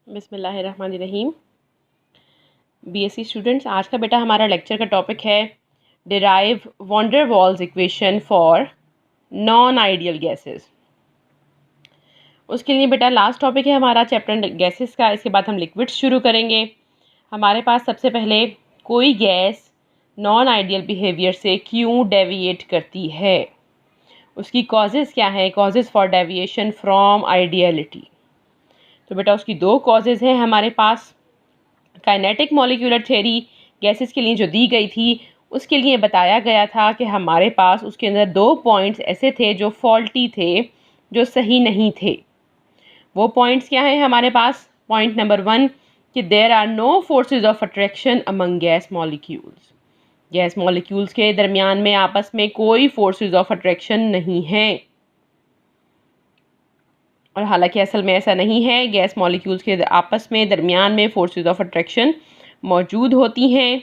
बिस्मिल्लाहिर्रहमानिर्रहीम। BSc students, आज का बेटा हमारा लेक्चर का टॉपिक है derive van der Waals equation for non ideal gases. उसके लिए बेटा लास्ट टॉपिक है हमारा चैप्टर गैसेस का। इसके बाद हम लिक्विड्स शुरू करेंगे। हमारे पास सबसे पहले कोई गैस नॉन आइडियल बिहेवियर से क्यों डेविएट करती है, उसकी कॉजेज़ क्या है, causes for deviation from ideality. तो बेटा उसकी दो कॉजेज़ हैं हमारे पास। काइनेटिक मॉलिक्यूलर थ्योरी गैसेस के लिए जो दी गई थी, उसके लिए बताया गया था कि हमारे पास उसके अंदर दो पॉइंट्स ऐसे थे जो फॉल्टी थे, जो सही नहीं थे। वो पॉइंट्स क्या हैं हमारे पास? पॉइंट नंबर 1 कि there are no forces of attraction among gas molecules. Gas molecules के दरमियान में आपस में कोई फोर्सेस ऑफ अट्रैक्शन नहीं है। और हालांकि असल में ऐसा नहीं है, गैस मॉलिक्यूल्स के आपस में दरमियान में फोर्सेस ऑफ अट्रैक्शन मौजूद होती हैं।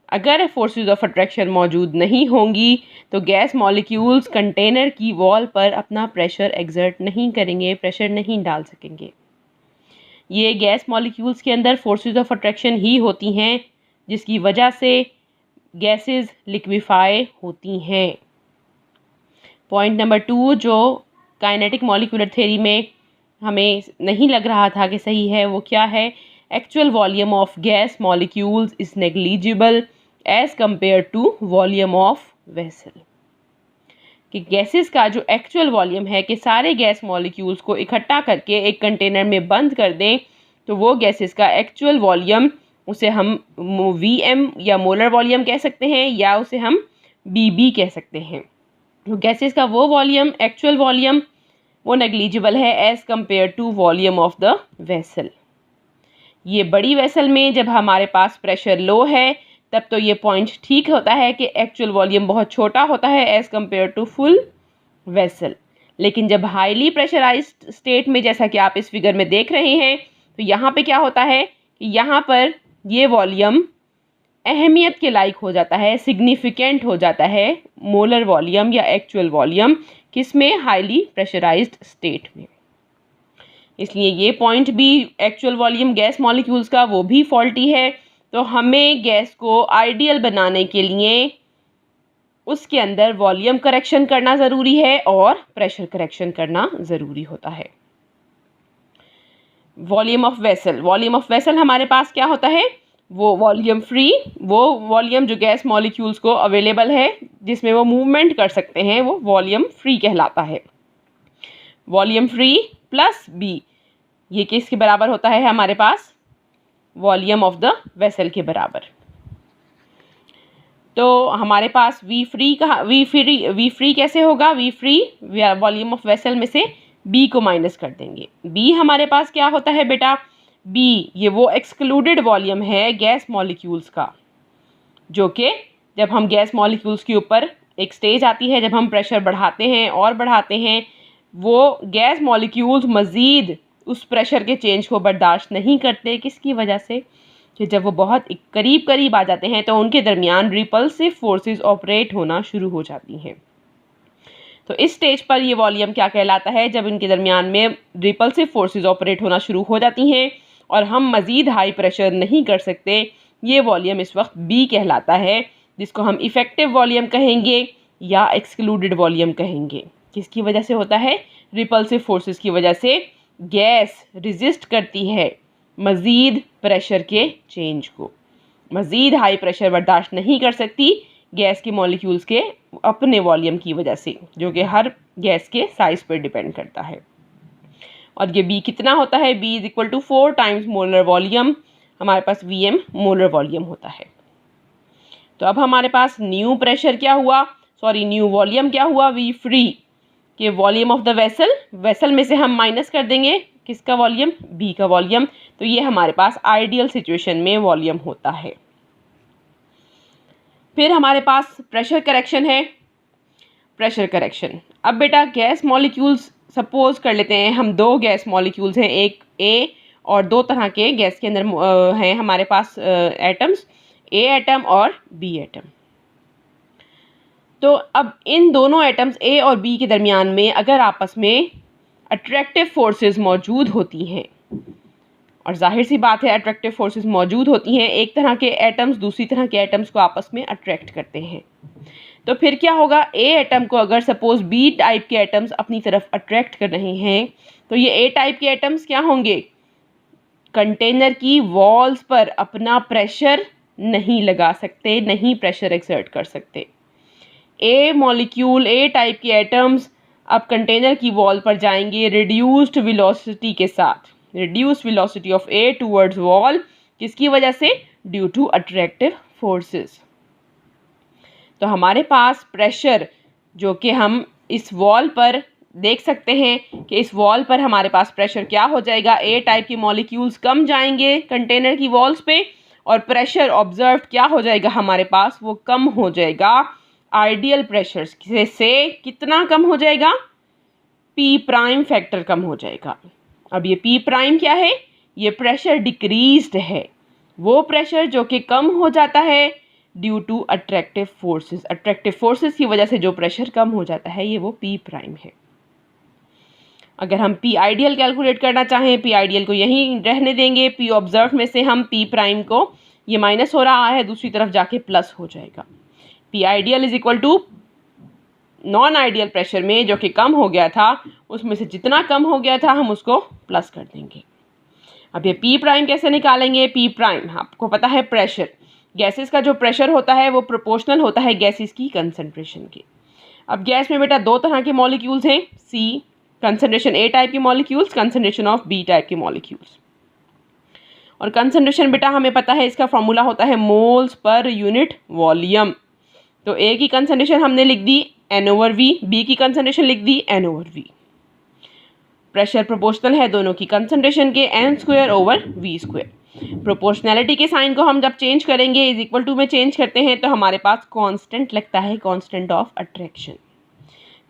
अगर फोर्सेस ऑफ अट्रैक्शन मौजूद नहीं होंगी तो गैस मॉलिक्यूल्स कंटेनर की वॉल पर अपना प्रेशर एक्सर्ट नहीं करेंगे, प्रेशर नहीं डाल सकेंगे। ये गैस मॉलिक्यूल्स के अंदर फोर्सेस ऑफ अट्रैक्शन ही होती हैं जिसकी वजह से गैसेस लिक्विफाई होती हैं। पॉइंट नंबर 2 जो काइनेटिक मॉलिक्यूलर थ्योरी में हमें नहीं लग रहा था कि सही है, वो क्या है? Actual volume of gas molecules is negligible as compare to volume of vessel. कि गैसेस का जो एक्चुअल वॉल्यूम है कि सारे गैस मॉलिक्यूल्स को इकट्ठा करके एक कंटेनर में बंद कर दें, तो वो गैसेस का एक्चुअल वॉल्यूम, उसे हम वीएम या मोलर वॉल्यूम कह सकते हैं, या उसे हम बीबी कह सकते हैं। तो गैसेस का वो वॉल्यूम, एक्चुअल वॉल्यूम, वो नेग्लिजिबल है as compare to volume of the vessel. ये बड़ी वेसल में जब हमारे पास प्रेशर लो है तब तो ये पॉइंट ठीक होता है कि एक्चुअल वॉल्यूम बहुत छोटा होता है as compare to full vessel. लेकिन जब हाईली प्रेशराइज्ड स्टेट में, जैसा कि आप इस फिगर में देख रहे हैं, तो यहाँ पे क्या होता है कि यहाँ पर ये वॉल्यूम अहमियत के लायक हो जाता है, सिग्निफिकेंट हो जाता है, मोलर वॉल्यूम या एक्चुअल वॉल्यूम, किसमें? हाईली प्रेशराइज्ड स्टेट में। इसलिए ये पॉइंट भी एक्चुअल वॉल्यूम गैस मॉलिक्यूल्स का वो भी फॉल्टी है। तो हमें गैस को आइडियल बनाने के लिए उसके अंदर वॉल्यूम करेक्शन करना ज़रूरी है और प्रेशर करेक्शन करना ज़रूरी होता है। Volume of vessel, volume of vessel हमारे पास क्या होता है? वो वॉल्यूम फ्री, वो वॉल्यूम जो गैस मॉलिक्यूल्स को अवेलेबल है जिसमें वो मूवमेंट कर सकते हैं, वो वॉल्यूम फ्री कहलाता है। वॉल्यूम फ्री प्लस बी, ये किसके बराबर होता है हमारे पास? वॉल्यूम ऑफ द वेसल के बराबर। तो हमारे पास वी फ्री कैसे होगा? V free volume of vessel में से बी को माइनस कर देंगे। बी हमारे पास क्या होता है बेटा? बी ये वो एक्सक्लूडेड वॉल्यूम है गैस मॉलिक्यूल्स का, जो कि जब हम गैस मॉलिक्यूल्स के ऊपर एक स्टेज आती है, जब हम प्रेशर बढ़ाते हैं और बढ़ाते हैं, वो गैस मॉलिक्यूल्स मज़ीद उस प्रेशर के चेंज को बर्दाश्त नहीं करते। किसकी वजह से? कि जब वो बहुत करीब करीब आ जाते हैं तो उनके दरमियान रिपल्सिव फोर्सेस ऑपरेट होना शुरू हो जाती हैं। तो इस स्टेज पर ये वॉल्यूम क्या कहलाता है? जब इनके दरमियान में रिपल्सिव फोर्सेस ऑपरेट होना शुरू हो जाती हैं और हम मज़ीद हाई प्रेशर नहीं कर सकते, ये वॉल्यूम इस वक्त बी कहलाता है, जिसको हम इफ़ेक्टिव वॉल्यूम कहेंगे या एक्सक्लूडेड वॉल्यूम कहेंगे। किसकी वजह से होता है? रिपल्सिव फोर्सेस की वजह से गैस रिजिस्ट करती है मज़ीद प्रेशर के चेंज को, मज़ीद हाई प्रेशर बर्दाश्त नहीं कर सकती गैस के मॉलिक्यूल्स के अपने वॉल्यूम की वजह से, जो कि हर गैस के साइज़ पर डिपेंड करता है। और ये बी कितना होता है? B is equal to 4 times molar volume. हमारे पास वीएम मोलर वॉल्यूम होता है। तो अब हमारे पास न्यू प्रेशर क्या हुआ, न्यू वॉल्यूम क्या हुआ? वी फ्री के volume of the vessel, vessel में से हम माइनस कर देंगे किसका वॉल्यूम? बी का वॉल्यूम। तो ये हमारे पास आइडियल सिचुएशन में वॉल्यूम होता है। फिर हमारे पास प्रेशर करेक्शन है। प्रेशर करेक्शन, अब बेटा गैस मॉलिक्यूल्स सपोज कर लेते हैं हम, दो गैस मॉलिक्यूल्स हैं, एक ए और दो तरह के गैस के अंदर हैं हमारे पास एटम्स, ए एटम और बी एटम। तो अब इन दोनों एटम्स ए और बी के दरमियान में अगर आपस में अट्रैक्टिव फोर्सेस मौजूद होती हैं, और जाहिर सी बात है अट्रैक्टिव फोर्सेस मौजूद होती हैं, एक तरह के एटम्स दूसरी तरह के एटम्स को आपस में अट्रैक्ट करते हैं। तो फिर क्या होगा, ए एटम को अगर सपोज बी टाइप के एटम्स अपनी तरफ अट्रैक्ट कर रहे हैं तो ये ए टाइप के एटम्स क्या होंगे, कंटेनर की वॉल्स पर अपना प्रेशर नहीं लगा सकते, नहीं प्रेशर एक्सर्ट कर सकते। ए मॉलिक्यूल, ए टाइप के एटम्स अब कंटेनर की वॉल पर जाएंगे रिड्यूस्ड वेलोसिटी के साथ, reduced velocity of A towards wall, किसकी वजह से, ड्यू टू अट्रैक्टिव फोर्सेस। तो हमारे पास प्रेशर जो कि हम इस वॉल पर देख सकते हैं कि इस वॉल पर हमारे पास प्रेशर क्या हो जाएगा, ए टाइप की मॉलिक्यूल्स कम जाएंगे कंटेनर की वॉल्स पे और प्रेशर ऑब्जर्व क्या हो जाएगा हमारे पास, वो कम हो जाएगा। आइडियल प्रेशर से कितना कम हो जाएगा, पी प्राइम फैक्टर कम हो जाएगा। अब ये पी प्राइम क्या है, ये प्रेशर डिक्रीज्ड है, वो प्रेशर जो कि कम हो जाता है due to attractive forces. Attractive forces की वजह से जो प्रेशर कम हो जाता है ये वो पी प्राइम है। अगर हम पी आइडियल कैलकुलेट करना चाहें, पी आइडियल को यहीं रहने देंगे, पी ऑब्जर्व में से हम पी प्राइम को, ये माइनस हो रहा है दूसरी तरफ जाके प्लस हो जाएगा। P ideal is equal to non ideal pressure में जो कि कम हो गया था उसमें से जितना कम हो गया था हम उसको प्लस कर देंगे। अब ये पी प्राइम कैसे निकालेंगे, पी प्राइम आपको पता है प्रेशर, गैसेस का जो प्रेशर होता है वो प्रोपोर्शनल होता है गैसेस की कंसंट्रेशन के। अब गैस में बेटा दो तरह के मॉलिक्यूल्स हैं, सी कंसंट्रेशन ए टाइप की molecules, concentration of B type की मॉलिक्यूल्स। और कंसंट्रेशन बेटा हमें पता है इसका फॉर्मूला होता है मोल्स पर यूनिट वॉल्यूम। तो ए की कंसंट्रेशन हमने लिख दी N/V, बी की कंसंट्रेशन लिख दी N/V। प्रेशर प्रोपोर्शनल है दोनों की कंसंट्रेशन के, N²/V²। प्रोपोर्शनैलिटी के साइन को हम जब चेंज करेंगे इज इक्वल टू में चेंज करते हैं तो हमारे पास कांस्टेंट लगता है, constant of attraction.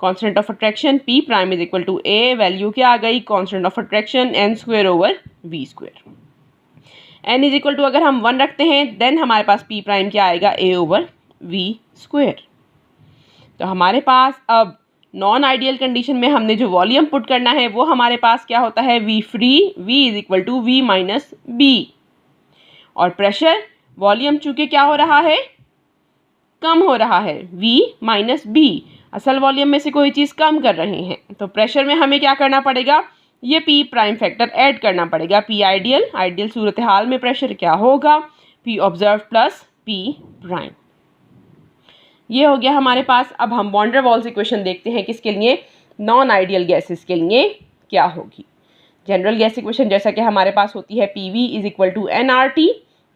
Constant of attraction P prime is equal to A, value क्या आ गई, constant of attraction N²/V²। N is equal to अगर हम 1 रखते हैं देन हमारे पास पी प्राइम क्या आएगा, A/V²। तो हमारे पास अब नॉन आइडियल कंडीशन में हमने जो वॉल्यूम पुट करना है वो हमारे पास क्या होता है, V free, V is equal to V minus B. और प्रेशर वॉल्यूम चूँकि क्या हो रहा है, कम हो रहा है, V माइनस बी, असल वॉल्यूम में से कोई चीज़ कम कर रहे हैं तो प्रेशर में हमें क्या करना पड़ेगा, ये पी प्राइम फैक्टर ऐड करना पड़ेगा। पी आइडियल, आइडियल सूरत हाल में प्रेशर क्या होगा, P observe plus P prime. ये हो गया हमारे पास। अब हम वॉन डेर वाल्स इक्वेशन देखते हैं किसके लिए, नॉन आइडियल गैसेस के लिए क्या होगी। जनरल गैस इक्वेशन जैसा कि हमारे पास होती है PV is equal to nRT।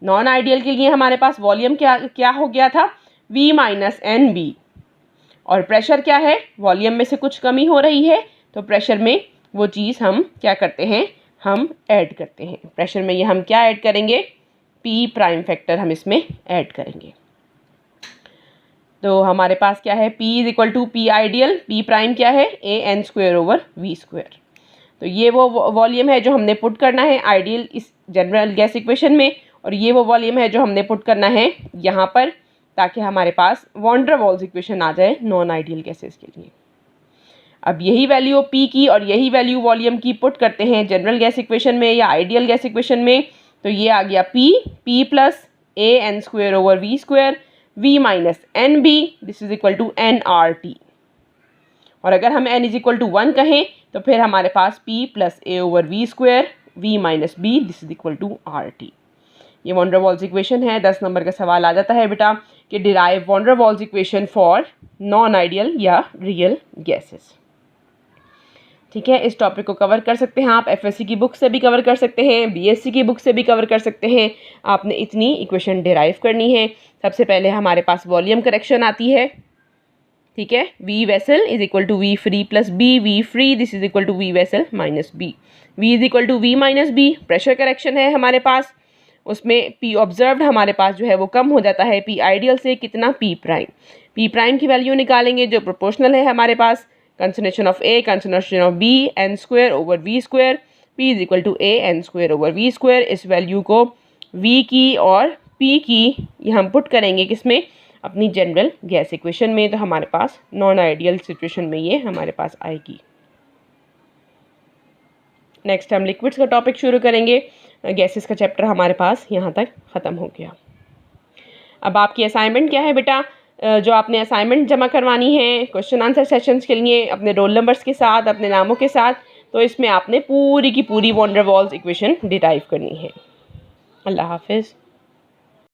Non ideal के लिए हमारे पास वॉल्यूम क्या हो गया था, V माइनस NB। और प्रेशर क्या है, वॉल्यूम में से कुछ कमी हो रही है तो प्रेशर में वो चीज़ हम क्या करते हैं, हम ऐड करते हैं। प्रेशर में ये हम क्या ऐड करेंगे, P प्राइम फैक्टर हम इसमें ऐड करेंगे। तो हमारे पास क्या है, P is equal to P ideal, P prime क्या है, AN²/V²। तो ये वो वॉल्यूम है जो हमने पुट करना है आइडियल इस जनरल गैस इक्वेशन में, और ये वो वॉल्यूम है जो हमने पुट करना है यहाँ पर, ताकि हमारे पास वॉन डेर वाल्स इक्वेशन आ जाए नॉन आइडियल गैसेस के लिए। अब यही वैल्यू P की और यही वैल्यू वॉल्यूम की पुट करते हैं जनरल गैस इक्वेशन में या आइडियल गैस इक्वेशन में, तो ये आ गया P plus AN²/V², V minus NB, this is equal to nRT। और अगर हम n इज इक्वल टू 1 कहें तो फिर हमारे पास P plus A/V², V minus B, this is equal to RT। ये वॉन डेर वाल्स इक्वेशन है। 10 नंबर का सवाल आ जाता है बेटा कि derive van der Waals equation for non ideal या रियल गैसेस। ठीक है, इस टॉपिक को कवर कर सकते हैं आप FSC की बुक से भी कवर कर सकते हैं, BSc की बुक से भी कवर कर सकते हैं। आपने इतनी इक्वेशन डिराइव करनी है। सबसे पहले हमारे पास वॉल्यूम करेक्शन आती है, ठीक है, V vessel is equal to V free plus B, V free this is equal to V vessel minus B, V is equal to V minus B। Pressure correction है हमारे पास, उसमें P ऑब्जर्व्ड हमारे पास जो है वो कम हो जाता है P आइडियल से, कितना, P प्राइम। P प्राइम की वैल्यू निकालेंगे जो प्रोपोर्शनल है हमारे पास, concentration of A, concentration of B, N²/V², P is equal to AN²/V²। इस वैल्यू को V की और P की ये हम पुट करेंगे किसमें, अपनी जनरल गैस इक्वेशन में, तो हमारे पास नॉन आइडियल सिचुएशन में ये हमारे पास आएगी। नेक्स्ट हम लिक्विड्स का टॉपिक शुरू करेंगे। गैसेस का चैप्टर हमारे पास यहाँ तक ख़त्म हो गया। अब आपकी असाइनमेंट क्या है बेटा? जो आपने असाइनमेंट जमा करवानी है क्वेश्चन आंसर सेशंस के लिए अपने रोल नंबर्स के साथ, अपने नामों के साथ, तो इसमें आपने पूरी की पूरी van der Waals equation derive करनी है। अल्लाह हाफिज़।